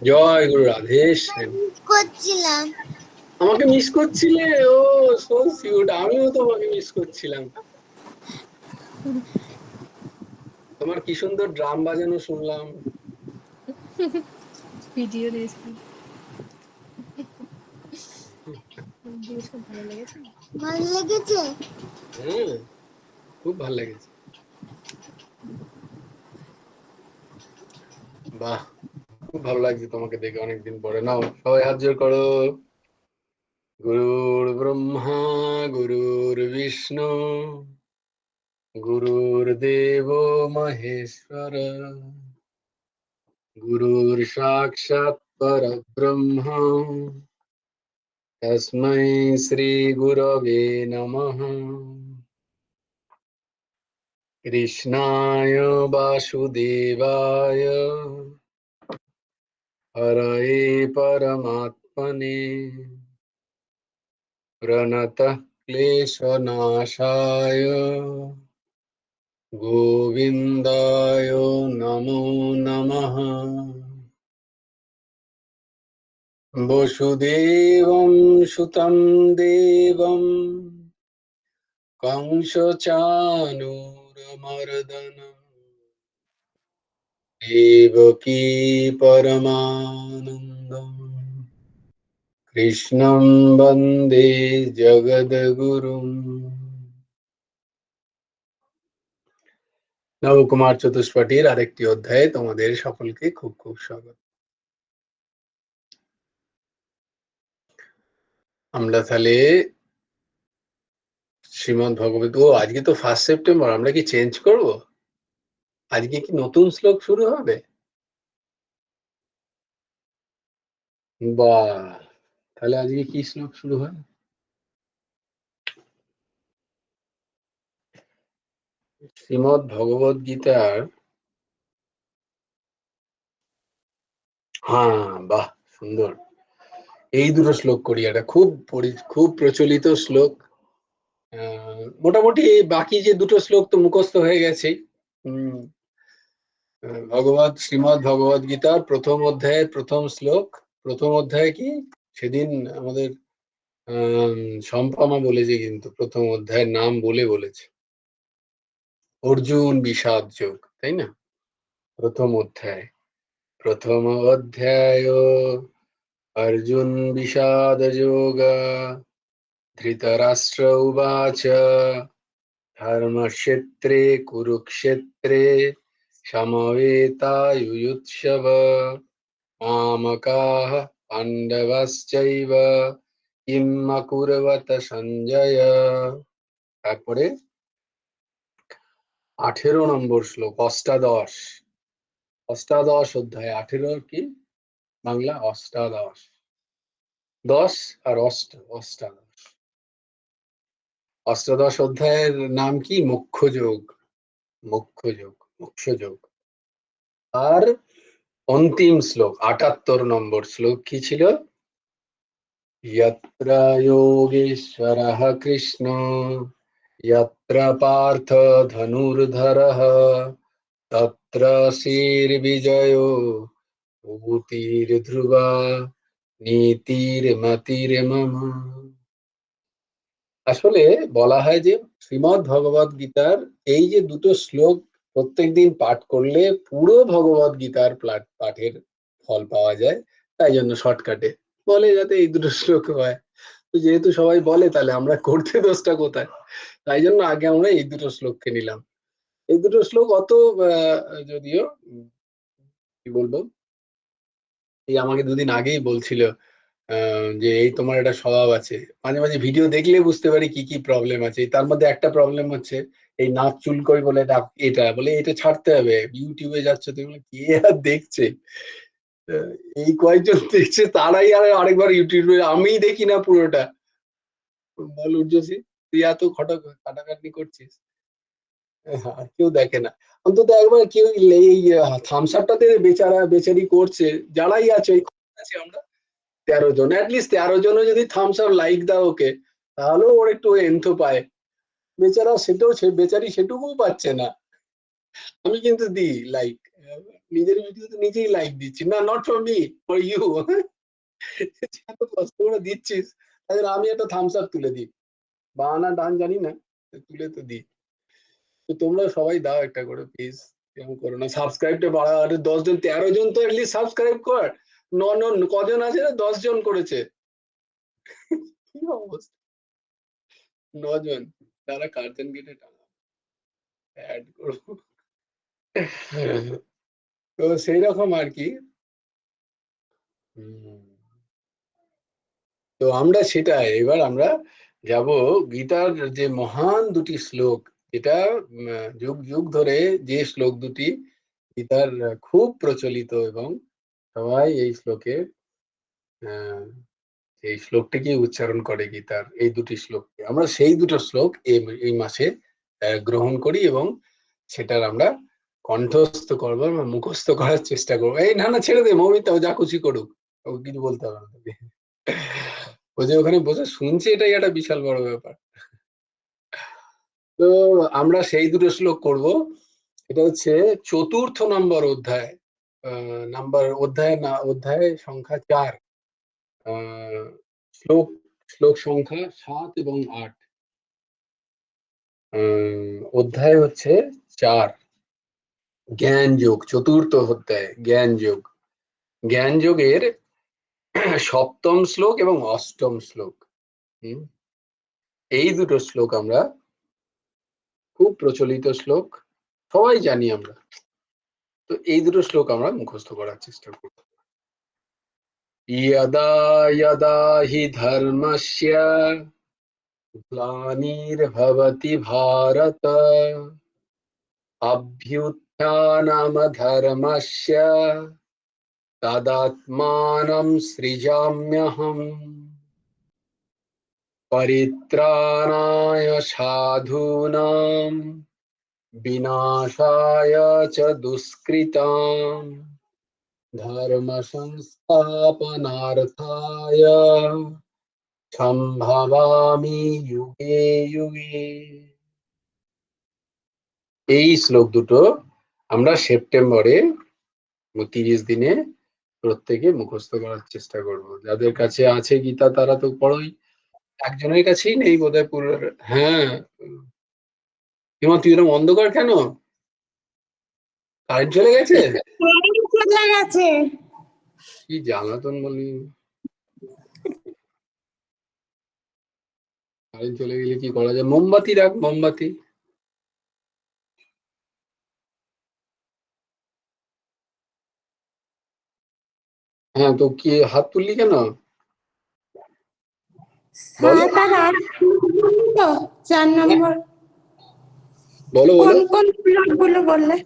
জয় গুরু রাধেশ। করছিলাম। আমাকে মিস করছিলে? ও সো কিউট, আমিও তোমাকে মিস করছিলাম। তোমার কি সুন্দর ড্রাম বাজানো শুনলাম। ভিডিও দিয়েছি। খুব ভালো লেগেছে। ভালো লেগেছে? হ্যাঁ, খুব ভালো লেগেছে। বাহ, খুব ভালো লাগছে তোমাকে দেখে অনেকদিন পরে। নাও সবাই হাত জোড় করো। গুরুর ব্রহ্মা গুরুর বিষ্ণু গুরুর্দেব মহেশ্বর গুরুর সাক্ষাৎ পরব্রহ্ম তস্मै শ্রী গুরবে নমঃ। কৃষ্ণায় বাসুদেবায় হরয়ে পরমাত্মনে প্রণতঃ ক্লেশনাশায় গোবিন্দায় নমো নমঃ। বসুদেবং সুতং দেবং কংসচাণূরমর্দনম দেবকী পরমানন্দম কৃষ্ণং বন্দে জগদ্গুরুম। নবকুমার চতুষ্পটির আরেকটি অধ্যায়ে তোমাদের সকলকে খুব খুব স্বাগত। আমরা তাহলে শ্রীমদ্ ভগবত, আজকে তো 1 সেপ্টেম্বর, আমরা কি চেঞ্জ করব? আজকে কি নতুন শ্লোক শুরু হবে? বা, তাহলে আজকে কি শ্লোক শুরু হয়? শ্রীমদ্ ভগবদ গীতার, হ্যাঁ বাহ সুন্দর, এই দুটো শ্লোক করি। এটা খুব প্রচলিত শ্লোক। মোটামুটি বাকি যে দুটো শ্লোক তো মুখস্থ হয়ে গেছে। শ্রীমদ্ ভগবদ গীতার প্রথম অধ্যায়ের প্রথম শ্লোক। প্রথম অধ্যায় কি সেদিন আমাদের সম্পামা বলেছে, কিন্তু প্রথম অধ্যায়ের নাম বলেছে অর্জুন বিষাদ যোগ, তাই না? প্রথম অধ্যায় অর্জুন বিষাদ যোগ। ধৃতরাষ্ট্র উবাচ ধর্মক্ষেত্রে কুরুক্ষেত্রে সমবেতায়ুৎসব মামকাঃ পাণ্ডবশ্চৈব কিম অকুর্বত সঞ্জয়। তারপরে 18 নম্বর শ্লোক, অষ্টাদশ অধ্যায়। 18 কি বাংলা? অষ্টাদশ, 10 আর অষ্টাদশ। অষ্টাদশ অধ্যায়ের নাম কি? মোক্ষযোগ। আর অন্তিম শ্লোক 78 নম্বর শ্লোক কি ছিল? यत्र योगेश्वरः কৃষ্ণ यत्र পার্থ ধনুর্ধরः তত্র শ্রীর্বিজয়ো ভূতির্ধ্রুবা নীতির্মতির্মম। আসলে বলা হয় যে শ্রীমদ্ ভগবদ গীতার এই যে দুটো শ্লোক প্রত্যেকদিন পাঠ করলে পুরো ভগবদ গীতার পাঠের ফল পাওয়া যায়। তাই জন্য শর্টকাটে বলে যাতে এই দুটো শ্লোক হয়। তো যেহেতু সবাই বলে, তাহলে আমরা করতে দোষটা কোথায়? তাই জন্য আগে আমরা এই দুটো শ্লোককে নিলাম। এই দুটো শ্লোক অত যদিও কি বলবো, এই আমাকে দুদিন আগেই বলছিল যে এই তোমার একটা স্বভাব আছে, মাঝে মাঝে ভিডিও দেখলে বুঝতে পারি কি কি প্রবলেম আছে। তার মধ্যে একটা প্রবলেম হচ্ছে এই নাক চুলকোয় বলে এটা বলে, এটা ছাড়তে হবে। ইউটিউবে যাচ্ছে তো কে আর দেখছে? এই কয়েকজন দেখছে, তারাই আর আরেকবার ইউটিউবে, আমি দেখি না পুরোটা। বল উর্জশী, তুই এত খাটাখাটনি করছিস, আর কেউ দেখে না। অন্তত একবার কেউ এই থামস আপটাতে বেচারি করছে, যারাই আছে আমরা 13 জন, অ্যাটলিস্ট 13 জনও যদি থামস আপ লাইক দাও ওকে, তাহলেও ওর একটু এন্থ পায়। বেচারা সেটাও, সে বেচারি সেটুকুও পাচ্ছে না। আমি কিন্তু দিই লাইক, নিজের ভিডিওতে নিজেই লাইক দিচ্ছি, না not for me, for you. এত কষ্ট করে দিচ্ছিস, তাহলে আমি একটা থামস আপ তুলে দিই, বাঁ না ডান জানি না, তুলে তো দিই। তো তোমরা সবাই দাও একটা করে প্লিজ, এরকম করো না। সাবস্ক্রাইবটা বাড়া, আরে 10 জন 13 জন তো এটলিস্ট সাবস্ক্রাইব কর। কজন আছে রে? 10 জন করেছে। কি অবস্থা, 9 জন। তারা কার্জন গেটে টানা অ্যাড করবো। তো সেই রকম আর কি। হুম, তো আমরা সেটা এবার আমরা যাব গীতার যে মহান দুটি শ্লোক, যেটা যুগ যুগ ধরে যে শ্লোক দুটি গীতার খুব প্রচলিত, এবং সবাই এই শ্লোকে আহ, এই শ্লোকটিকে উচ্চারণ করে গীতার এই দুটি শ্লোককে, আমরা সেই দুটো শ্লোক এই মাসে গ্রহণ করি, এবং সেটার আমরা কণ্ঠস্থ করবো বা মুখস্থ করার চেষ্টা করবো। এই না না, ছেড়ে দে মৌমিতা, ও যা খুশি করুক, ওকে কিছু বলতে হবে না তোকে। ও যে ওখানে বসে শুনছে, এটাই একটা বিশাল বড় ব্যাপার। তো আমরা সেই দুটো শ্লোক করব। এটা হচ্ছে 4র্থ নম্বর অধ্যায়, অধ্যায় সংখ্যা 4, শ্লোক শ্লোক সংখ্যা 7 এবং 8। অধ্যায় হচ্ছে 4, জ্ঞান যোগ। 4র্থ অধ্যায় জ্ঞান যোগ। জ্ঞান যোগের 7ম শ্লোক এবং 8ম শ্লোক। এই দুটো শ্লোক আমরা, খুব প্রচলিত শ্লোক, সবাই জানি আমরা। তো এই দুটো শ্লোক আমরা মুখস্থ করার চেষ্টা করব। यदा यदा हि धर्मस्य ग्लानिर्भवति भारत अभ्युत्थानमधर्मस्य तदात्मानं सृजाम्यहम् परित्राणाय साधूनां विनाशाय च दुष्कृताम् धर्म संस्थापनार्थाय সম্ভবামি যুগে যুগে। এই শ্লোক দুটো আমরা সেপ্টেম্বরে 30 দিনে প্রত্যেকে মুখস্থ করার চেষ্টা করব। যাদের কাছে আছে গীতা তারা তো পড়োই, একজনের কাছেই নেই বোধহয় পুরো। হ্যাঁ, হিমা তুই এরকম অন্ধকার কেন? কারেন্ট চলে গেছে? চলে গেছে। কি জ্বালাতন বলি। কারেন্ট চলে গেলে কি করা যায়? মোমবাতি রাখ, মোমবাতি। হ্যাঁ, তো কি হাত তুললি কেন? বলো 7 আর 8 তো 4 নম্বর বলো বলো। কোন কোন ব্লকগুলো বললে?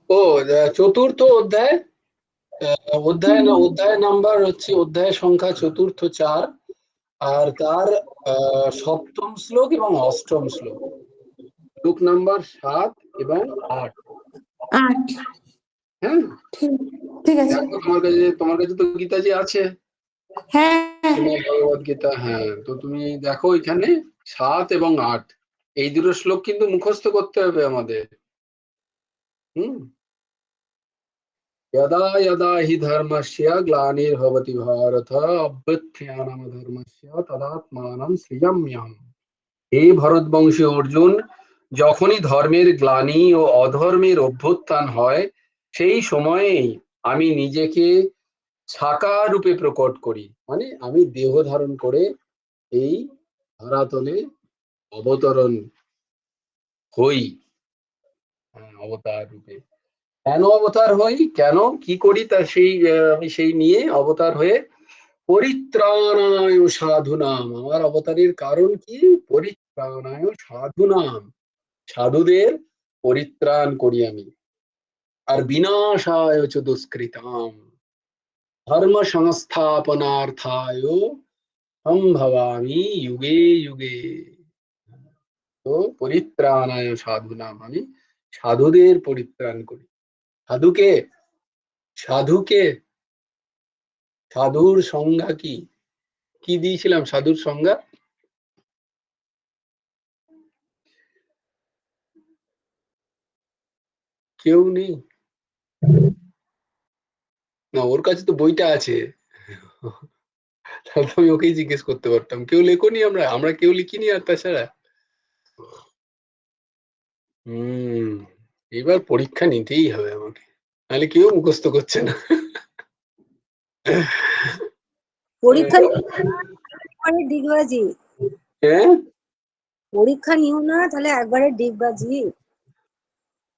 ও, 4র্থ অধ্যায়, অধ্যায় নাম্বার হচ্ছে অধ্যায় সংখ্যা 4র্থ 4, আর তার 7ম শ্লোক এবং 8ম শ্লোক, শ্লোক নাম্বার 7 এবং 8। 8। হ্যাঁ, ঠিক ঠিক আছে। দেখো তোমার কাছে তো গীতাজি আছে, হ্যাঁ, ভগবত গীতা। হ্যাঁ, তো তুমি দেখো এখানে 7 এবং 8 এই দুটো শ্লোক কিন্তু মুখস্থ করতে হবে আমাদের। হুম, यदा यदा हि धर्मस्य ग्लानिर्भवति भारत अभ्युत्थानमधर्मस्य तदात्मानं सृजाम्यहम्। হে ভরতবংশী অর্জুন, যখনই ধর্মের গ্লানি ও অধর্মের অভ্যুত্থান হয়, সেই সময়েই আমি নিজেকে সাকার রূপে প্রকট করি, মানে আমি দেহ ধারণ করে এই ধরাতলে অবতরণ হই। অবতার রূপে কেন অবতার হই, কেন কি করি, তা আমি সেই নিয়ে অবতার হয়ে পরিত্রাণায় সাধুনাম। আমার অবতারের কারণ কি? পরিত্রাণায় সাধুনাম, সাধুদের পরিত্রাণ করি আমি। আর বিনাশায় চ দুষ্কৃতাম, ধর্ম সংস্থাপনার্থায় সম্ভবামি যুগে যুগে। তো পরিত্রাণায় সাধুনাম, আমি সাধুদের পরিত্রাণ করি। সাধুকে, সাধুকে, সাধুর সংজ্ঞা কি? কি দিয়েছিলাম সাধুর সংজ্ঞা? কেউ নেই? না, ওর কাছে তো বইটা আছে। তাহলে আমি ওকেই জিজ্ঞেস করতে পারতাম। কেউ লেখনি, আমরা আমরা কেউ লিখিনি আর তাছাড়া। এবার পরীক্ষা নিতেই হবে আমাকে, নাহলে কেউ মুখস্থ করছে না। পরীক্ষা একবারে ডিগবাজি। হ্যাঁ, পরীক্ষা নিও না তাহলে একবারে ডিগবাজি।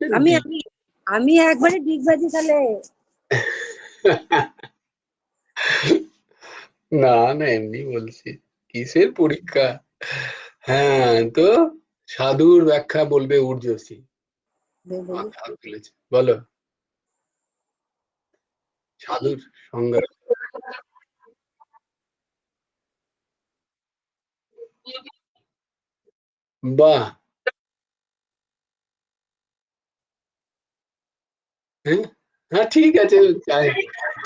আমি আমি আমি একবারে ডিগবাজি তাহলে। না না, এমনি বলছি। কিসের পরীক্ষা? হ্যাঁ, তো সাধুর ব্যাখ্যা বলবে ঊর্জশী। মাথা হাত তুলেছে, বলো সাধুর সংজ্ঞা। বাহ, হ্যাঁ হ্যাঁ, ঠিক আছে। চাहे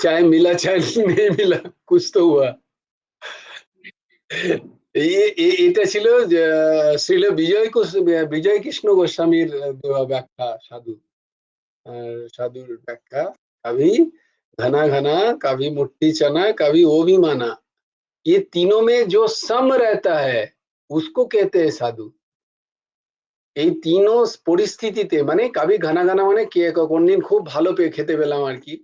चाहे मिला चाहे नहीं मिला, कुछ तो हुआ। এটা ছিল যে শ্রীল বিজয় কৃষ্ণ গোস্বামীর দেওয়া ব্যাখ্যা সাধুর ব্যাখ্যা। कभी घना घना, कभी मुट्ठी चना, कभी वो भी माना, ये तीनों में जो सम रहता है उसको कहते हैं साधु। এই তিনও পরিস্থিতিতে, মানে কাবি ঘানা ঘানা মানে কে কোনদিন খুব ভালো পেয়ে খেতে পেলাম আর কি,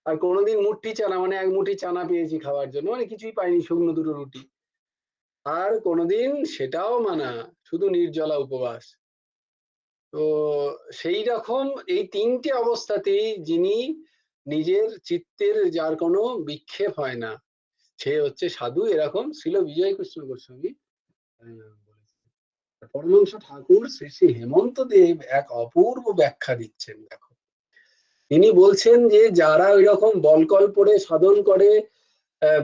আর কোনোদিন মুঠি চানা মানে এক মুঠি চানা পেয়েছি খাওয়ার জন্য, মানে কিছুই পাইনি, শুকনো দুটো রুটি। আর কোনোদিন সেটাও মানা, শুধু নির্জলা উপবাস। তো সেই রকম এই তিনটে অবস্থাতেই যিনি নিজের চিত্তের, যার কোনো বিক্ষেপ হয় না, সে হচ্ছে সাধু, এরকম ছিল বিজয় কৃষ্ণ গোস্বামী বলেছেন। পরমহংস ঠাকুর শ্রী শ্রী হেমন্ত দেব এক অপূর্ব ব্যাখ্যা দিচ্ছেন। দেখো, তিনি বলছেন যে যারা ওই রকম বলকল পড়ে সাধন করে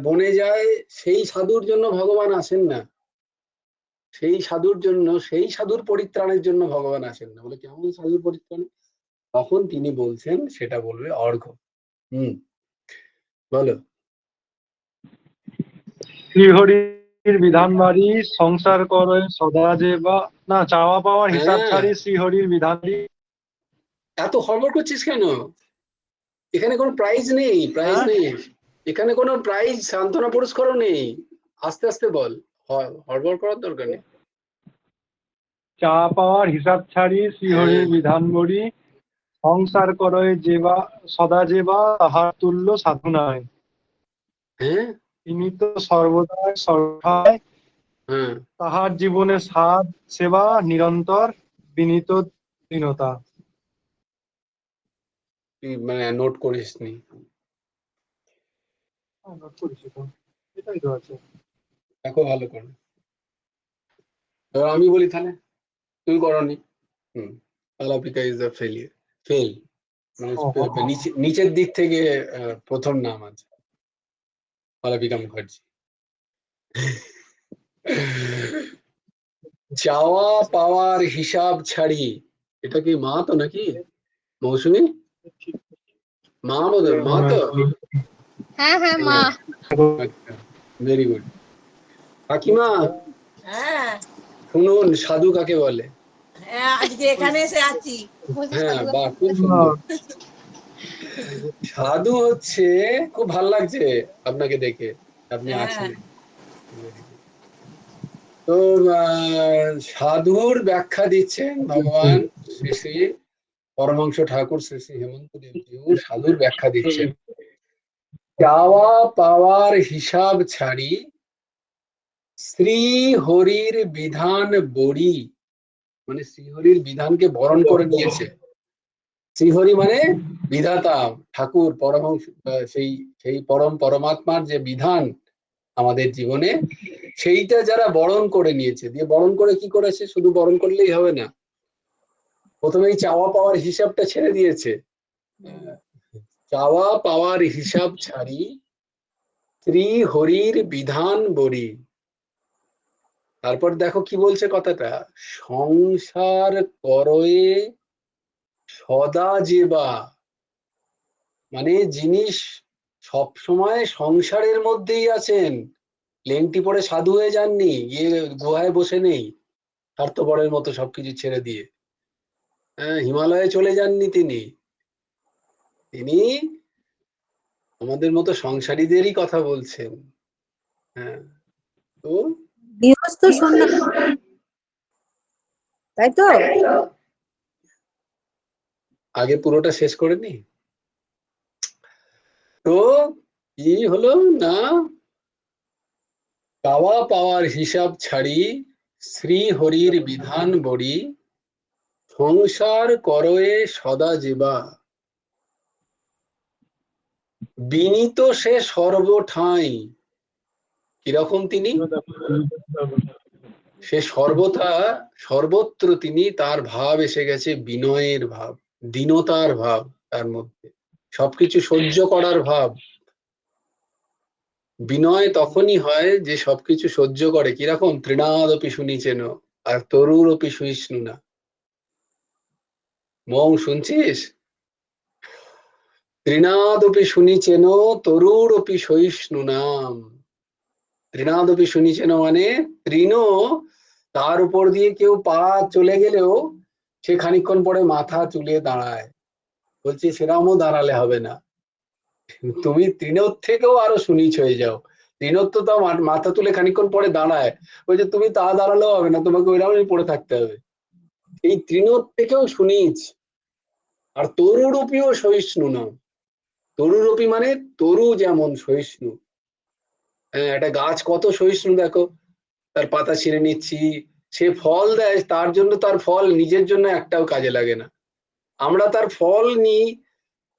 বনে যায়, সেই সাধুর জন্য ভগবান আসেন না। সেই সাধুর জন্য, সেই সাধুর পরিত্রাণের জন্য ভগবান আসেন না। বলে কেমন সাধুর পরিত্রাণ? তখন তিনি বলছেন সেটা বলবে অর্ঘ্য। বলো। শ্রীহরির বিধান বাড়ি সংসার করে সদা যে বা না, চাওয়া পাওয়ার হিসাব হ্যাঁ, ছাড়ি শ্রীহরির বিধান এত হড়বড় করছিস কেন? এখানে কোনো প্রাইজ নেই, প্রাইজ হ্যাঁ নেই। এখানে কোনো প্রাইজ, সান্ত্বনা পুরস্কারও নেই। আস্তে আস্তে বল, হড়বড় করার দরকার নেই। চাওয়া পাওয়ার হিসাব ছাড়ি শ্রীহরির হ্যাঁ বিধান বড়ি সংসার করে যে বা সদা যে বা তাহার তুল্য সাধু নয়। হ্যাঁ তিনি তো সর্বদাই সহায়, হ্যাঁ, তাহার জীবনে সাধ সেবা নিরন্তর বিনীত দীনতা। তুই মানে নোট করিস নি? নোট করেছি তো, এটাই তো আছে। দেখো ভালো করে। এবার আমি বলি তাহলে, তুমি করনি। আলাপিকা ইজ দ্য ফেলিয়ার, ফেল, মানে নিচের দিক থেকে প্রথম নাম আছে আলাপিকা মুখার্জি। চাওয়া পাওয়ার হিসাব ছাড়ি, এটা কি মা তো নাকি মৌসুমী? মা বোধ, মা তো। হ্যাঁ হ্যাঁ মা। আচ্ছা, ভেরি গুড। কাকিমা হ্যাঁ শুনুন, সাধু কাকে বলে? হ্যাঁ, আজকে এখানে এসে আছি। হ্যাঁ, বাহ, খুব সুন্দর। সাধু হচ্ছে, খুব ভাল লাগছে আপনাকে দেখে, আপনি হ্যাঁ আছেন। Very good. তো সাধুর ব্যাখ্যা দিচ্ছেন ভগবান শ্রী শ্রী পরমহংস ঠাকুর শ্রী শ্রী হেমন্ত দেবজিউ, সাধুর ব্যাখ্যা দিচ্ছেন। চাওয়া পাওয়ার হিসাব ছাড়ি শ্রী হরির বিধান বড়ি, মানে শ্রীহরির বিধানকে বরণ করে নিয়েছে। শ্রীহরি মানে বিধাতা ঠাকুর পরমহংস, সেই সেই পরম পরমাত্মার যে বিধান আমাদের জীবনে, সেইটা যারা বরণ করে নিয়েছে, দিয়ে বরণ করে কি করেছে, শুধু বরণ করলেই হবে না, প্রথমেই চাওয়া পাওয়ার হিসাবটা ছেড়ে দিয়েছে। চাওয়া পাওয়ার হিসাব ছাড়ি শ্রী হরির বিধান বড়ি। তারপর দেখো কি বলছে কথাটা, সংসার করয়ে সদা যেবা, মানে যিনি সব সময় সংসারের মধ্যেই আছেন, লেংটি পরে সাধু হয়ে যাননি, গিয়ে গুহায় বসে নেই স্বার্থপরের মতো সবকিছু ছেড়ে দিয়ে। হ্যাঁ, হিমালয়ে চলে যাননি তিনি, তিনি আমাদের মতো সংসারীদেরই কথা বলছেন। হ্যাঁ, তো গৃহস্থ সন্ন্যাস, তাই তো? আগে পুরোটা শেষ করে নি। তো কি হলো না, পাওয়া পাওয়ার হিসাব ছাড়ি, শ্রী হরির বিধান বড়ি, সংসার করয়ে সদা যেবা, বিনীত সে সর্বঠাঁই। কিরকম তিনি? সে সর্বথা সর্বত্র তিনি, তার ভাব এসে গেছে বিনয়ের ভাব, দীনতার ভাব তার মধ্যে, সবকিছু সহ্য করার ভাব। বিনয় তখনই হয় যে সবকিছু সহ্য করে। কিরকম? তৃণাদপি শুনিছেন আর তরুরপি সহিষ্ণু না। মৌ শুনছিস? তৃণাদপি শুনিছেন তরুরপি সহিষ্ণু নাম। তৃণাদপি শুনিছেন মানে তৃণ, তার উপর দিয়ে কেউ পা চলে গেলেও সে খানিকক্ষণ পরে মাথা তুলে দাঁড়ায়। বলছি সেরামও দাঁড়ালে হবে না, তুমি তৃণর থেকেও আরো সুনীচ হয়ে যাও। তৃণর তো তাও মাথা তুলে খানিকক্ষণ পরে দাঁড়ায়, ওই যে তুমি তা দাঁড়ালেও হবে না, তোমাকে ওইরকমই পড়ে থাকতে হবে। এই তৃণর থেকেও সুনীচ। আর তরুরূপীও সহিষ্ণু না। তরুরূপী মানে তরু যেমন সহিষ্ণু। হ্যাঁ, একটা গাছ কত সহিষ্ণু দেখো, তার পাতা ছিঁড়ে নিচ্ছি, সে ফল দেয়, তার জন্য তার ফল নিজের জন্য একটাও কাজে লাগে না। আমরা তার ফল নিই,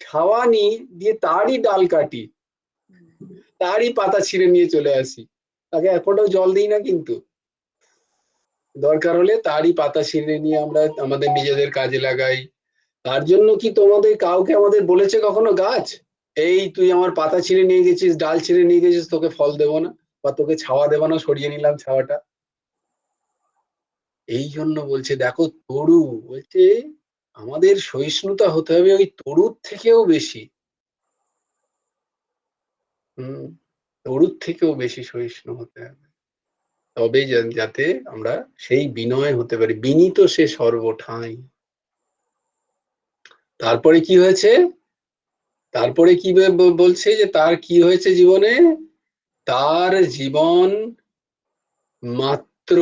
খাওয়া নিই, দিয়ে তারই ডাল কাটি, তারই পাতা ছিঁড়ে নিয়ে চলে আসি, তাকে এক ফোঁটাও জল দিই না। কিন্তু দরকার হলে তারই পাতা ছিঁড়ে নিয়ে আমরা আমাদের নিজেদের কাজে লাগাই। তার জন্য কি তোমাদের কাউকে আমাদের বলেছে কখনো গাছ, এই তুই আমার পাতা ছিঁড়ে নিয়ে গেছিস, ডাল ছিঁড়ে নিয়ে গেছিস, তোকে ফল দেবো না বা তোকে ছাওয়া দেবো না, সরিয়ে নিলাম ছাওয়াটা? এই জন্য বলছে দেখো তরু, বলছে আমাদের সহিষ্ণুতা হতে হবে ওই তরুর থেকেও বেশি। তরুর থেকেও বেশি সহিষ্ণু হতে হবে, তবে যাতে আমরা সেই বিনয় হতে পারি। বিনীত সে সর্বঠাঁই। তারপরে কি হয়েছে? তারপরে কি বলছে যে তার কি হয়েছে জীবনে? তার জীবন মাত্র,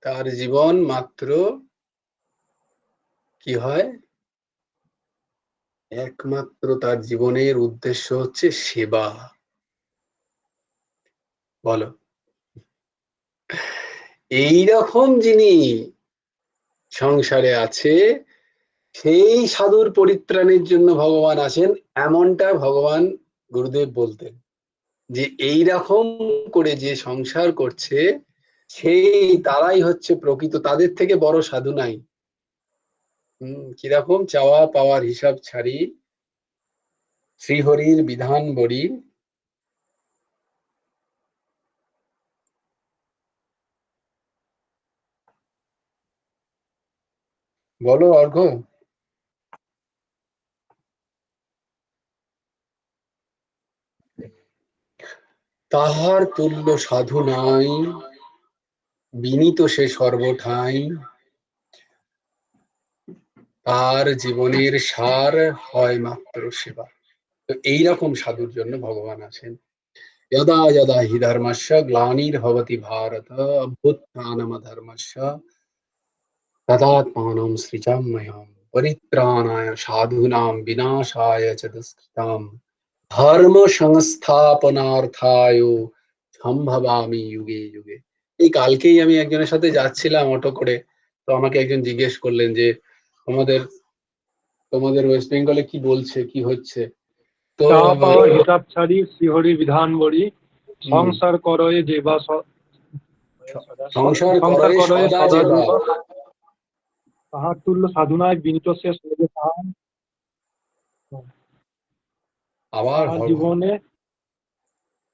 তার জীবন মাত্র কি হয়? একমাত্র তার জীবনের উদ্দেশ্য হচ্ছে সেবা। বলো, এইরকম যিনি সংসারে আছে, সেই সাধুর পরিত্রাণের জন্য ভগবান আছেন, এমনটা ভগবান গুরুদেব বলতেন যে এইরকম করে যে সংসার করছে সেই তারাই হচ্ছে প্রকৃত, তাদের থেকে বড় সাধু নাই। কিরকম? চাওয়া পাওয়ার হিসাব ছাড়ি, শ্রীহরির বিধান বড়ি, বলো অর্ঘ্য। তাহার তুল্য সাধু নাই, বিনীত সে সর্বঠাঁই, তার জীবনের সার হয় মাত্র সেবা। তো এইরকম সাধুর জন্য ভগবান আছেন। যদা যদা হি ধর্মস্য গ্লানির্ভবতি ভারত অভ্যুত্থানমধর্মস্য তদাত্মাनं সৃজাম্যহম পরিত্রাণায় সাধূনাং বিনাশায় চ দুষ্কৃতাম ধর্ম সংস্থাপনার্থায় সম্ভবামি যুগে যুগে। এই কালকেই আমি একজনের সাথে যাচ্ছিলাম অটো করে, তো আমাকে একজন জিজ্ঞেস করলেন যে তোমাদের তোমাদের ওয়েস্ট বেঙ্গলে কি বলছে, কি হচ্ছে? তো চাওয়া পাওয়ার হিসাব ছাড়ি, শ্রীহরি বিধান বড়ি, সংসার করয়ে যেবা সংসার সংসার করয়ে করয়ে সদা সদা যেবা। যেবা, তাহার তুল্য সাধুনায় বিনীত সে সর্বঠাঁই, আবার তাহার জীবনে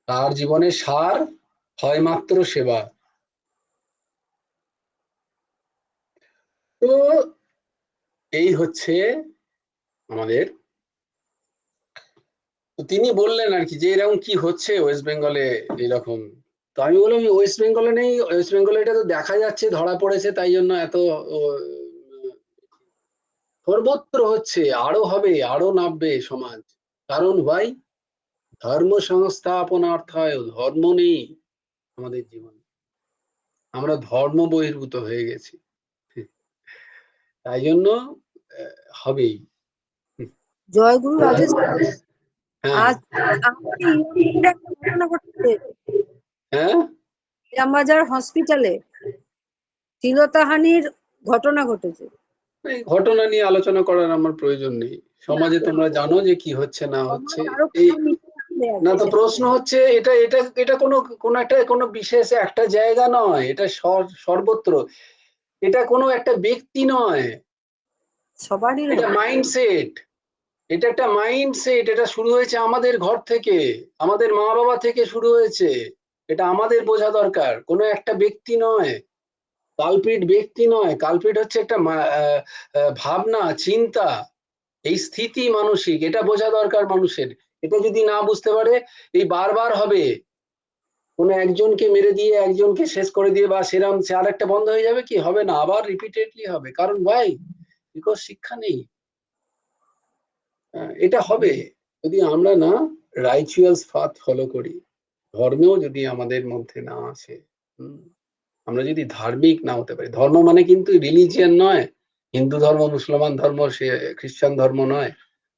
তার জীবনে সার হয় মাত্র সেবা। তো এই হচ্ছে আমাদের। তো তিনি বললেন আর কি যে এরকম কি হচ্ছে ওয়েস্ট বেঙ্গলে এরকম। তো আমি বললাম ওয়েস্ট বেঙ্গলে নেই, ওয়েস্ট বেঙ্গলে এটা তো দেখা যাচ্ছে, ধরা পড়েছে, তাই জন্য এত সর্বত্র হচ্ছে, আরো হবে, আরো নামবে সমাজ, কারণ ভাই ধর্ম সংস্থাপনার্থায়, ধর্ম নেই আমাদের জীবনে, আমরা ধর্ম বহির্ভূত হয়ে গেছি। তাই জন্য হবেই। জয়গুরু রাজেশ, হ্যাঁ আজ আমাদের ইউনিভার্সিটির একটা ঘটনা ঘটেছে। হ্যাঁ, ইলামবাজার হসপিটালে শ্লীলতাহানির ঘটনা ঘটেছে। এই ঘটনা নিয়ে আলোচনা করার আমার প্রয়োজন নেই। সমাজে তোমরা জানো যে কি হচ্ছে না হচ্ছে। সমাজ আরো এই কোথাও মিশে আছে আর না, কি তো সেটা। প্রশ্ন হচ্ছে এটা এটা এটা কোনো বিশেষ একটা জায়গা নয়, এটা সর্বত্র। এটা কোনো একটা ব্যক্তি নয়, সবারই এটা হবে। মাইন্ডসেট। এটা একটা মাইন্ডসেট। এটা শুরু হয়েছে আমাদের ঘর থেকে, আমাদের মা বাবা থেকে শুরু হয়েছে। এটা আমাদের বোঝা দরকার, কোনো একটা ব্যক্তি নয়, কালপিট ব্যক্তি নয়। কালপিট হচ্ছে একটা ভাবনা, চিন্তা, এই স্থিতি মানসিক, এটা বোঝা দরকার মানুষের। এটা যদি না বুঝতে পারে, এই বারবার হবে। কোনো একজনকে মেরে দিয়ে একজনকে শেষ করে দিয়ে বা সেরাম সে আর একটা বন্ধ হয়ে যাবে কি? হবে না, আবার রিপিটেডলি হবে। কারণ ভাই বিকজ শিক্ষা নেই। এটা হবে যদি আমরা না রাইচুয়ালস পাথ ফলো করি, ধর্মেও যদি আমাদের মধ্যে না আসে, আমরা যদি ধার্মিক না হতে পারি। ধর্ম মানে কিন্তু রিলিজিয়ান নয়, হিন্দু ধর্ম, মুসলমান ধর্ম, সে খ্রিস্টান ধর্ম নয়।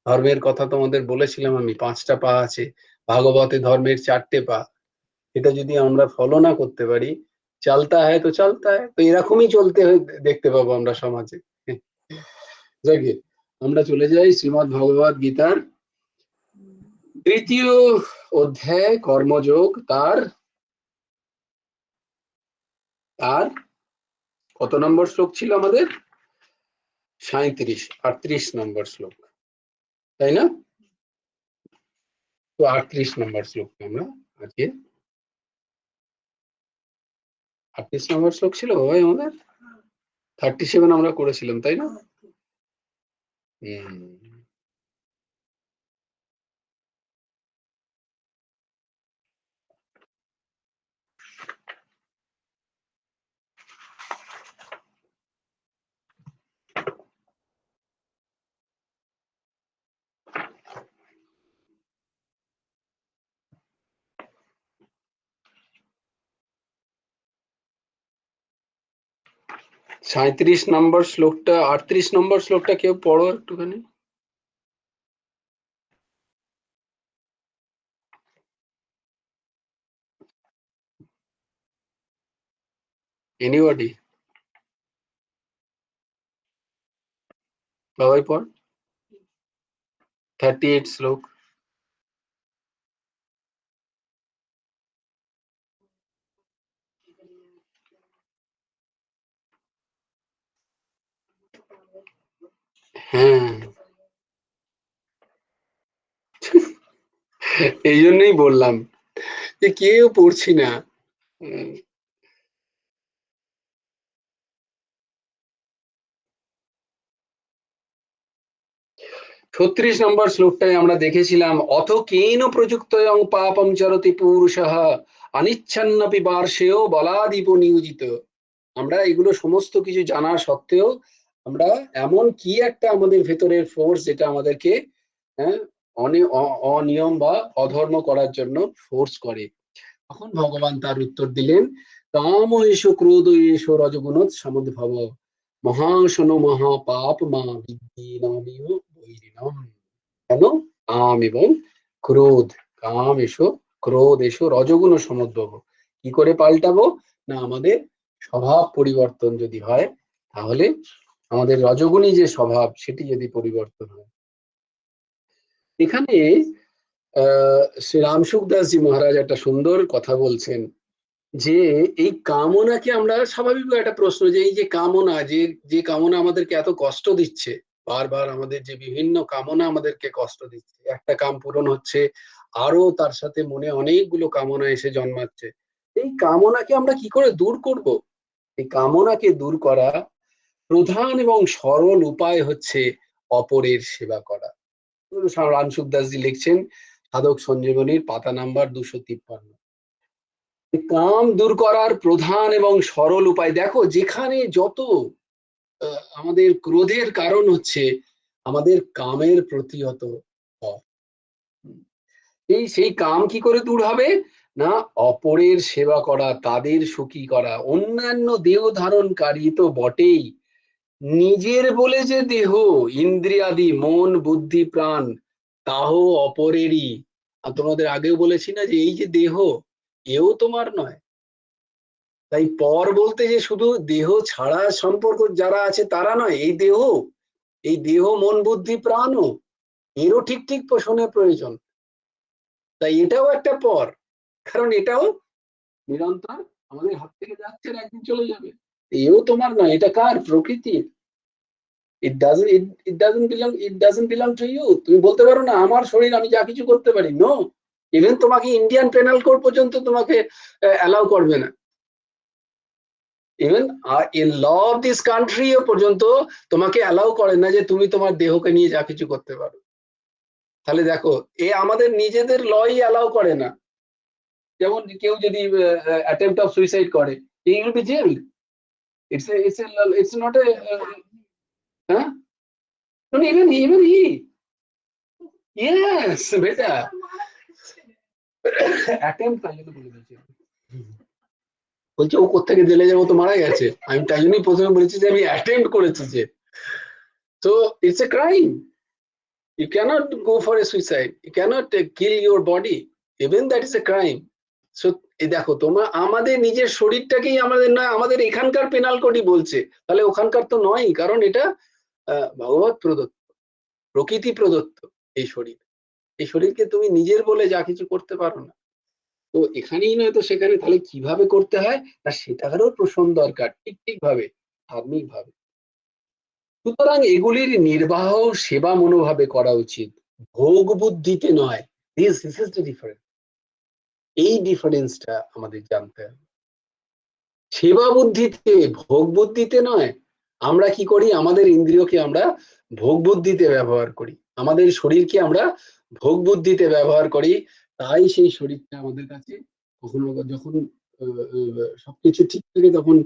ধর্মের কথা তোমাদের বলেছিলাম আমি, 5টা পা আছে, ভাগবতে ধর্মের 4টে পা। এটা যদি আমরা ফলো না করতে পারি, চলতা হয় তো চলতা হয়, তো এরকমই চলতে দেখতে পাবো আমরা সমাজে। যাকে আমরা চলে যাই শ্রীমদ্ ভগবদ গীতার 3য় অধ্যায় কর্মযোগ। তার তার কত নম্বর শ্লোক ছিল আমাদের? 38 নম্বর শ্লোক, তাই না? তো 38 নম্বর শ্লোক আমরা আজকে, 38 নম্বর শ্লোক ছিল ভাই আমাদের। 37 আমরা করেছিলাম, তাই না? হম, 37 নম্বর শ্লোকটা, 38 নম্বর শ্লোকটা কেউ পড়ো একটুখানি। এনিবডি? বাবাই পড় 38 শ্লোক। হ্যাঁ, এই জন্যই বললাম যে কেউ পড়ছি না। 36 নম্বর শ্লোকটায় আমরা দেখেছিলাম, অথ কেন প্রযুক্তয়ং পাপম চরতি পুরুষঃ অনিচ্ছন্নপি পার্শ্বেয় বলাদিপ নিয়োজিত। আমরা এগুলো সমস্ত কিছু জানা সত্ত্বেও আমরা এমন কি একটা আমাদের ভেতরের ফোর্স যেটা আমাদেরকে হ্যাঁ অনিয়ম বা অধর্ম করার জন্য ফোর্স করে। তখন ভগবান তার উত্তর দিলেন, কাম এসো ক্রোধ এসো রজগুণোৎ সমুদ্ভব মহাশন মহাপাপ মা বিদ্ধি নামীয় বৈরিণম। কেন? কাম এবং ক্রোধ, কাম এসো ক্রোধ এসো রজগুণ সমুদ্ভব। কি করে পাল্টাবো? না, আমাদের স্বভাব পরিবর্তন যদি হয়, তাহলে আমাদের রজগুণী যে স্বভাব সেটি যদি পরিবর্তন হয়। এখানে শ্রী রামসুখদাসজি মহারাজ একটা সুন্দর কথা বলছেন যে এই কামনাকে আমরা, স্বাভাবিক একটা প্রশ্ন যে এই যে কামনা, যে কামনা আমাদেরকে এত কষ্ট দিচ্ছে, বারবার আমাদের যে বিভিন্ন কামনা আমাদেরকে কষ্ট দিচ্ছে, একটা কাম পূরণ হচ্ছে, আরো তার সাথে মনে অনেকগুলো কামনা এসে জন্মাচ্ছে। এই কামনাকে আমরা কি করে দূর করব? এই কামনাকে দূর করা প্রধান এবং সরল উপায় হচ্ছে অপরের সেবা করা। রামসুখ দাসজি লিখছেন সাধক সঞ্জীবনীর পাতা নাম্বার 253। কাম দূর করার প্রধান এবং সরল উপায়, দেখো যেখানে যত আমাদের ক্রোধের কারণ হচ্ছে, আমাদের কামের প্রতিহত হয়। সেই কাম কি করে দূর হবে? না অপরের সেবা করা, তাদের সুখী করা। অন্যান্য দেহ ধারণকারী তো বটেই, নিজের বলে যে দেহ, ইন্দ্রিয়াদি, মন, বুদ্ধি, প্রাণ, তাহ অপরেরই। আর তোমাদের আগেও বলেছি না যে এই যে দেহ, এও তোমার নয়। তাই পর বলতে যে শুধু দেহ ছাড়া সম্পর্ক যারা আছে তারা নয়, এই দেহ মন বুদ্ধি প্রাণও, এরও ঠিক ঠিক পোষণের প্রয়োজন। তাই এটাও একটা পর, কারণ এটাও নিরন্তর আমাদের হাত থেকে যাচ্ছে আর একদিন চলে যাবে। এও তোমার নয়, এটা কার? প্রকৃতির। It doesn't belong to you. তুমি বলতে পারো না আমার শরীর, আমি যা কিছু করতে পারি। নো, ইভেন তোমাকে ইন্ডিয়ান পেনাল কোড পর্যন্ত তোমাকে অ্যালাউ করবে না। Even law of this country পর্যন্ত তোমাকে অ্যালাউ করে না যে তুমি তোমার দেহকে নিয়ে যা কিছু করতে পারো। তাহলে দেখো, আমাদের নিজেদের লই অ্যালাউ করে না। যেমন কেউ যদি অ্যাটেম্পট অফ সুইসাইড করে, he will be jailed. It's not a huh? No, even he. Yes, বেটা। অ্যাটেম্পট তাই জন্য বলে দিয়েছি। বলছে ও কোত্থেকে জেলে যাবো, তো মারা গেছে। আমি তাই জন্যই প্রথমে বলেছি যে আমি অ্যাটেম্পট করেছি যে। So it's a crime. You cannot go for a suicide. You cannot kill your body. Even that is a crime. So এই দেখো, তোমার আমাদের নিজের শরীরটাকেই আমাদের নয়, আমাদের এখানকার পেনাল কোডই বলছে, তাহলে ওখানকার তো নয়, কারণ এটা ভগবত প্রদত্ত, প্রকৃতি প্রদত্ত। এই শরীরকে তুমি নিজের বলে যা কিছু করতে পারো না। তো এখানেই নয় তো সেখানে, তাহলে কিভাবে করতে হয় না সেটারও প্রশ্ন দরকার, ঠিক ভাবে, ধার্মিক ভাবে। সুতরাং এগুলির নির্বাহ সেবা মনোভাবে করা উচিত, ভোগ বুদ্ধিতে নয়। This is the difference. এই ডিফারেন্সটা আমাদের জানতে হবে। সেবা বুদ্ধিতে, ভোগ বুদ্ধিতে নয়। আমরা কি করি? আমাদের ইন্দ্রিয়কে আমরা ভোগ বুদ্ধিতে ব্যবহার করি, আমাদের শরীরকে আমরা ভোগ বুদ্ধিতে ব্যবহার করি। তাই সেই শরীরটা আমাদের কাছে কখনো যখন সবকিছু ঠিক থাকে তখন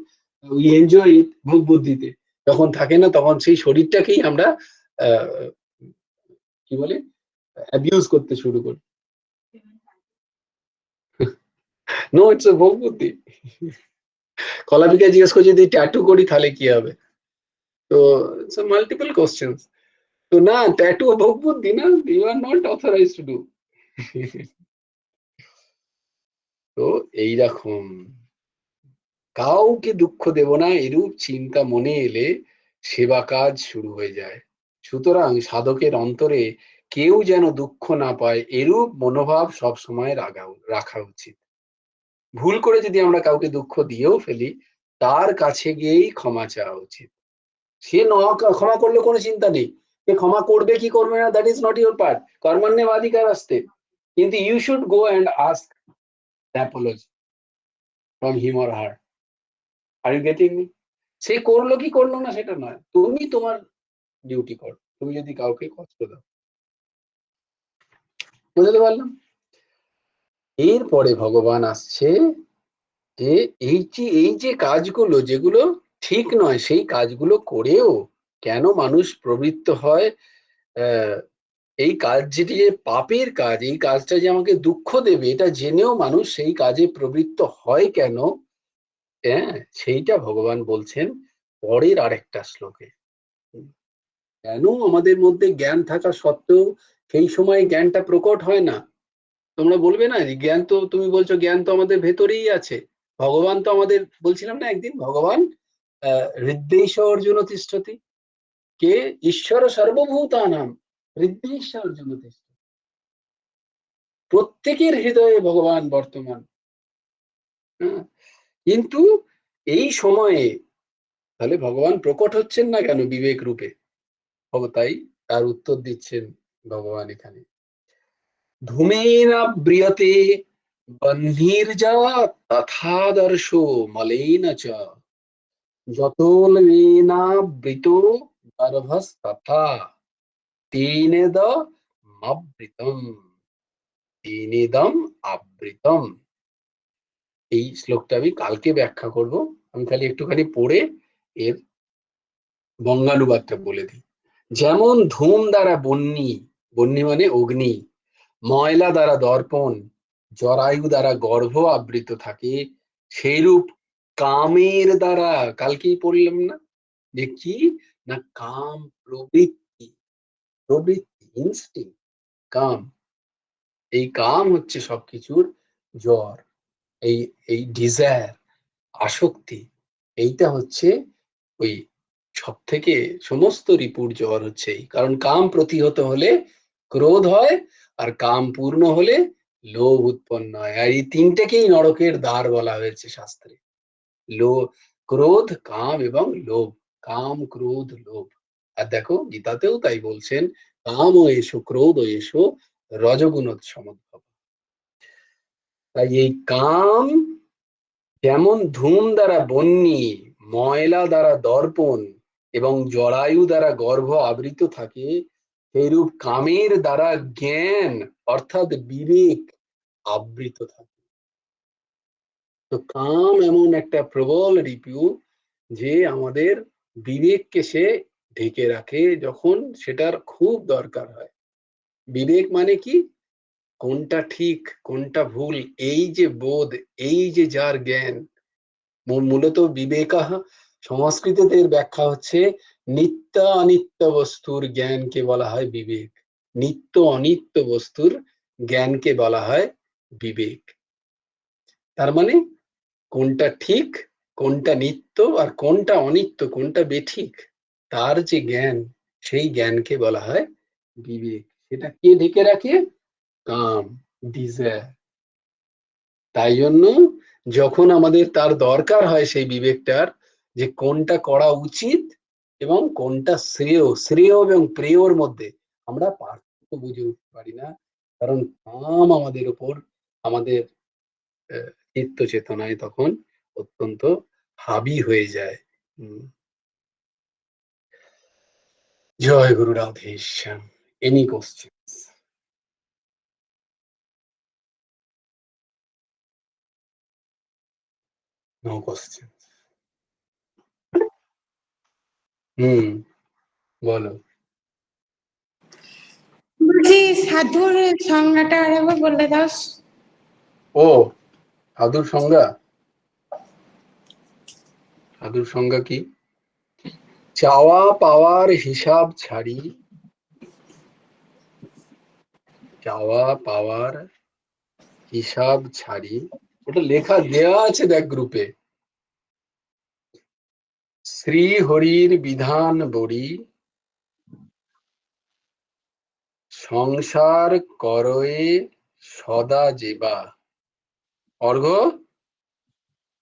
উই এনজয় ইট ভোগ বুদ্ধিতে, যখন থাকে না তখন সেই শরীরটাকেই আমরা কি বলে অ্যাবিউজ করতে শুরু করি। নো, ইটস এ ভোগ বুদ্ধি। কলাপিকা জিজ্ঞেস করছি যদি ট্যাটু করি তাহলে কি হবে? তো ইটস মাল্টিপল কোশ্চেনস। তো না, ট্যাটু ভোগ বুদ্ধি না, you are not authorized to do. তো এইরকম কাউকে দুঃখ দেব না এরূপ চিন্তা মনে এলে সেবা কাজ শুরু হয়ে যায়। সুতরাং সাধকের অন্তরে কেউ যেন দুঃখ না পায় এরূপ মনোভাব সবসময় রাখা উচিত। ভুল করে যদি আমরা কাউকে দুঃখ দিয়েও ফেলি, তার কাছে গিয়েই ক্ষমা চাওয়া উচিত। সে ক্ষমা করলে কোনো চিন্তা নেই, সে ক্ষমা করবে কি করবে না, that is not your part. কর্মণ্যেবাধিকার আসতে, কিন্তু you should go and ask apology from him or her. Are you getting me? সে করলো কি করলো না সেটা নয়, তুমি তোমার ডিউটি করো। তুমি যদি কাউকে কষ্ট দাও, বুঝতে পারলাম? এরপরে ভগবান আসছে যে এই যে কাজগুলো যেগুলো ঠিক নয়, সেই কাজগুলো করেও কেন মানুষ প্রবৃত্ত হয়। এই কাজ যেটি যে পাপের কাজ, এই কাজটা যে আমাকে দুঃখ দেবে, এটা জেনেও মানুষ সেই কাজে প্রবৃত্ত হয় কেন? হ্যাঁ, সেইটা ভগবান বলছেন পরের আরেকটা শ্লোকে। কেন আমাদের মধ্যে জ্ঞান থাকা সত্ত্বেও সেই সময় জ্ঞানটা প্রকট হয় না? তোমরা বলবে না যে জ্ঞান তো, তুমি বলছো জ্ঞান তো আমাদের ভেতরেই আছে। ভগবান তো আমাদের, বলছিলাম না একদিন, ভগবান হৃদ্যৈষ অর্জুন তিষ্ঠতি, কে ঈশ্বর সর্বভূতানাম হৃদ্যৈষ অর্জুন তিষ্ঠতি। প্রত্যেকের হৃদয়ে ভগবান বর্তমান। কিন্তু এই সময়ে তাহলে ভগবান প্রকট হচ্ছেন না কেন বিবেক রূপে? তাই তার উত্তর দিচ্ছেন ভগবান এখানে। ধূমেন ব্রিয়তে বহ্নির্যা তথাদর্শো মলেন চ যতোলবেনাবৃতো গর্ভস্তথা তেনেদম আবৃতম। এই শ্লোকটা আমি কালকে ব্যাখ্যা করব, আমি খালি একটুখানি পড়ে এর বঙ্গানুবাদটা বলে দিই। যেমন ধূম দ্বারা বহ্নি, বহ্নি মানে অগ্নি, ময়লা দ্বারা দর্পণ, জরায়ু দ্বারা গর্ভ আবৃত থাকে, সেইরূপ কামের দ্বারা, কালকেই পড়লাম না যে কি না কাম প্রবৃত্তি, প্রবৃত্তি ইনস্টিং, কাম, এই কাম হচ্ছে সবকিছুর জ্বর, এই এই ডিজায়ার, আসক্তি, এইটা হচ্ছে ওই সব থেকে সমস্ত রিপুর জ্বর হচ্ছে এই। কারণ কাম প্রতিহত হলে ক্রোধ হয়, আর কাম পূর্ণ হলে লোভ উৎপন্ন হয়। আর এই তিনটেকেই নরকের দ্বার বলা হয়েছে শাস্ত্রে, লোভ, ক্রোধ, কাম এবং লোভ, কাম ক্রোধ লোভ। আর দেখো গীতাতেও তাই বলছেন, কাম ও এসো ক্রোধ ও এসো রজগুণ সমদ্ভব। তাই এই কাম যেমন ধূম দ্বারা বন্যী, ময়লা দ্বারা দর্পণ এবং জরায়ু দ্বারা গর্ভ আবৃত থাকে, সেইরূপ কামের দ্বারা জ্ঞান অর্থাৎ বিবেক আবৃত থাকে। তো কাম এমন একটা প্রবল রিপু যে আমাদের বিবেককে সে ঢেকে রাখে যখন সেটার খুব দরকার হয়। বিবেক মানে কি, কোনটা ঠিক কোনটা ভুল এই যে বোধ, এই যে যার জ্ঞান, মূলত বিবেকাহ সংস্কৃতিতে এর ব্যাখ্যা হচ্ছে নিত্য অনিত্য বস্তুর জ্ঞানকে বলা হয় বিবেক, নিত্য অনিত্য বস্তুর জ্ঞানকে বলা হয় বিবেক। তার মানে কোনটা ঠিক কোনটা নিত্য আর কোনটা অনিত্য কোনটা বেঠিক তার যে জ্ঞান, সেই জ্ঞানকে বলা হয় বিবেক। সেটা কে ঢেকে রাখে? কাম, ডিজায়ার। তাই জন্য যখন আমাদের তার দরকার হয় সেই বিবেকটার, যে কোনটা করা উচিত এবং কোনটা শ্রেয়, শ্রেয় এবং প্রেয়র মধ্যে আমরা পার্থক্য বুঝে উঠতে পারি না, কারণ কাম আমাদের উপর, আমাদের চিত্ত চেতনায় তখন অত্যন্ত হাবি হয়ে যায়। জয় গুরু Radheshyam. Any question? No question? বলো। বলছি সাধুর সংজ্ঞাটা আরেকবার বলে দাও। ও সাধুর সংজ্ঞা, সাধুর সংজ্ঞা কি? চাওয়া পাওয়ার হিসাব ছাড়ি, চাওয়া পাওয়ার হিসাব ছাড়ি, ওটা লেখা দেয়া আছে দেখ গ্রুপে। শ্রী হরির বিধান বড়ি, সংসার করয়ে সদা যেবা। অর্ঘ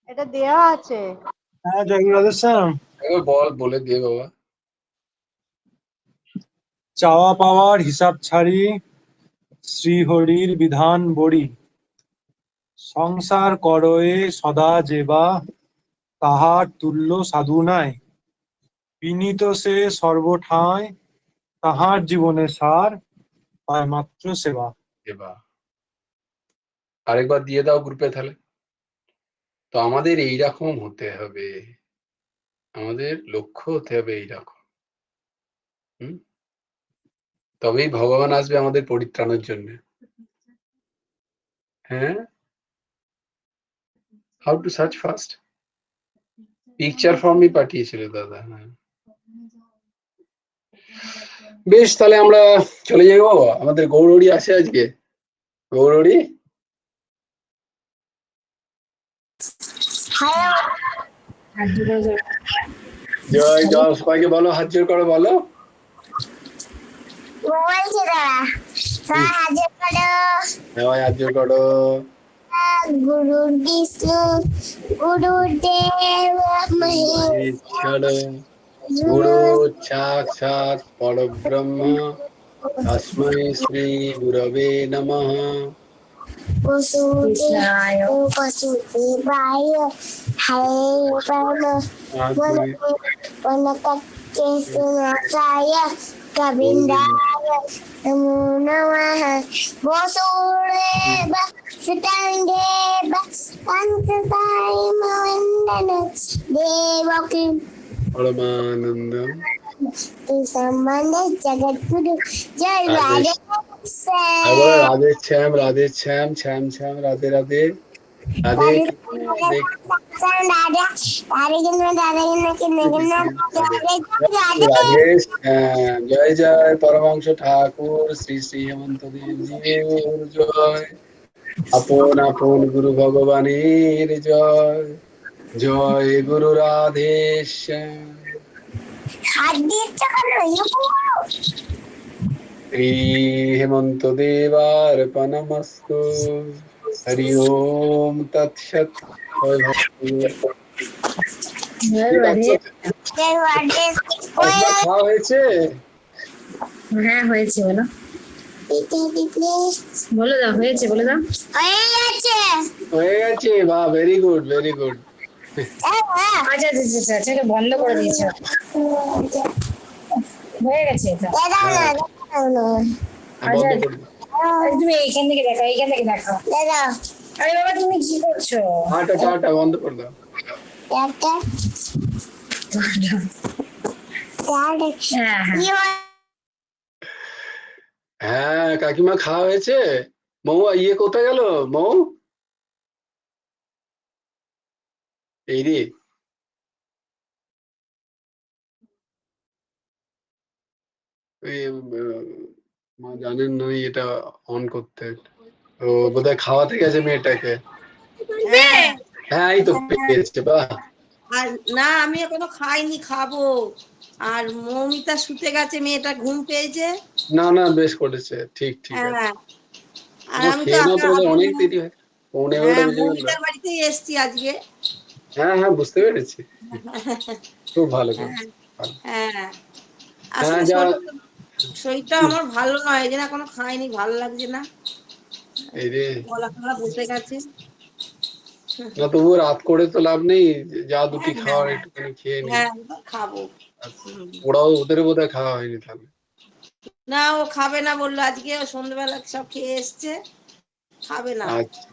এটা দেয়া আছে। হ্যাঁ, জয় গুরু রাধেশ্যাম। একবার বল, বলে দে বাবা। চাওয়া পাওয়ার হিসাব ছাড়ি, শ্রীহরির বিধান বড়ি, সংসার করয়ে সদা যেবা, তাহার তুল্য সাধু নাই, বিনীত সে সর্বঠাঁয়, তাহার জীবনে সার, পায় মাত্র সেবা। এবা আরেকবার দিয়ে দাও গ্রুপে তাহলে। তো আমাদের এইরকম হতে হবে, আমাদের লক্ষ্য হতে হবে এইরকম। তবেই ভগবান আসবে আমাদের পরিত্রাণের জন্য। হ্যাঁ, how to search first? Picture ফর্মই পাঠিয়েছিল দাদা। হ্যাঁ বেশ, তাহলে আমরা চলে যাবো। আমাদের গৌরহরি আসে আজকে। গৌরহরি, জয় জয়, সবাইকে বলো, হাত জোর করো, বলো। বলছি দাঁড়া, সবাই হাজির করো। সবাই হাত জোর করো। গুরু বিষ্ণু গুরুদেব ঈশ্বর গুরু সাক্ষাৎ পরব্রহ্ম তস্मै শ্রী গুরবে নমঃ। বসুদেবায় হরে পরমকায় গোবিন্দায় নমো নমঃ। বসুদেব সুতন্দেব অন্ততায় মন্দন দেবকী পরমানন্দম সম্বন্ধে জগৎগুরু জয় রাধে আর বলো রাধে শ্যাম, রাধে শ্যাম, শ্যাম শ্যাম, রাধে রাধে, রাধে কৃষ্ণ, রাধে রাধে শ্যাম। জয় জয় পরমহংস ঠাকুর শ্রী শ্রী হেমন্ত দেবজির জয়। আপন আপন গুরু ভগবানের জয়। জয় গুরু রাধে শ্যাম। হাত দিচ্ছ কেন? শ্রী হেমন্ত দেবার্পণমস্তু। হরি ওম তৎসৎ। জয় ভগবান। কি কাজ করছো? একবার খাওয়া হয়েছে? হ্যাঁ হয়েছে, বলো বলে দাও, হয়েছে বলে দাও। হয়ে গেছে, বাহ, ভেরি গুড ভেরি গুড। আচ্ছা আচ্ছা আচ্ছা আচ্ছা, এটা বন্ধ করে দিয়েছে, হয়ে গেছে এটা। হ্যাঁ, আচ্ছা বন্ধ করে দিই। তুমি এইখান থেকে দেখো, এইখান থেকে দেখো। আরে বাবা তুমি কি করছো? টাটা টাটা, বন্ধ করে দাও। হ্যাঁ হ্যাঁ হ্যাঁ কাকিমা, খাওয়া হয়েছে? মৌ ইয়ে কোথায় গেল? মৌ এই রে, মা জানেন না এটা অন করতে। ও বোধহয় খাওয়াতে গেছে মেয়েটাকে। হ্যাঁ হ্যাঁ এই তো পেয়েছে, বাহ। আর না, আমি এখনো খাইনি, খাবো। আর মৌমিতা শুতে গেছে, মেয়েটা ঘুম পেয়েছে। না না, বেশ করেছে, ঠিক ঠিক আছে। হ্যাঁ, আর তোমার আমি তো খেয়ে নাও, তোমাদের আমি অনেক দেরি হয়, 11:30 বেজে গেল। মৌমিতার বাড়িতেই এসছি আজকে। হ্যাঁ হ্যাঁ, বুঝতে পেরেছি। খুব ভালো হ্যাঁ করেছে, ভালো। হ্যাঁ, হ্যাঁ আসলে যা, শরীরটা আমার ভালো নয়, এই জন্য এখনো খাইনি, ভালো লাগছে না, এই রে, গলা টলা বসে গেছে। না তবুও রাত করে তো লাভ নেই, যা দুটি হ্যাঁ খাওয়ার একটুখানি খেয়ে নিই। হ্যাঁ, খাবো। ওরাও, ওদের বোধহয় খাওয়া হয়নি তাহলে। না, ও খাবে না বললো, আজকে ও সন্ধ্যেবেলা সব খেয়ে এসছে, খাবে না। আচ্ছা।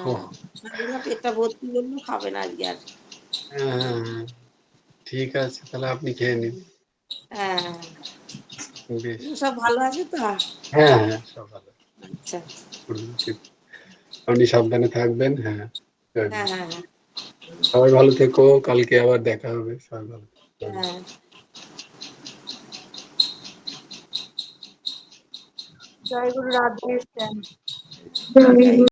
ও, সারাদিন পেটটা ভর্তি বললো, খাবে না আজকে আর। হ্যাঁ হ্যাঁ হ্যাঁ, ঠিক আছে, তাহলে আপনি খেয়ে নিন। হ্যাঁ, বেশ, সব ভালো আছে তো? হ্যাঁ হ্যাঁ, সব ভালো। আচ্ছা। আপনি সাবধানে থাকবেন। হ্যাঁ, হ্যাঁ হ্যাঁ হ্যাঁ সবাই ভালো থেকো, কালকে আবার দেখা হবে, সবাই ভালো থেকো। হ্যাঁ। জয় গুরু রাধে শ্যাম। জয়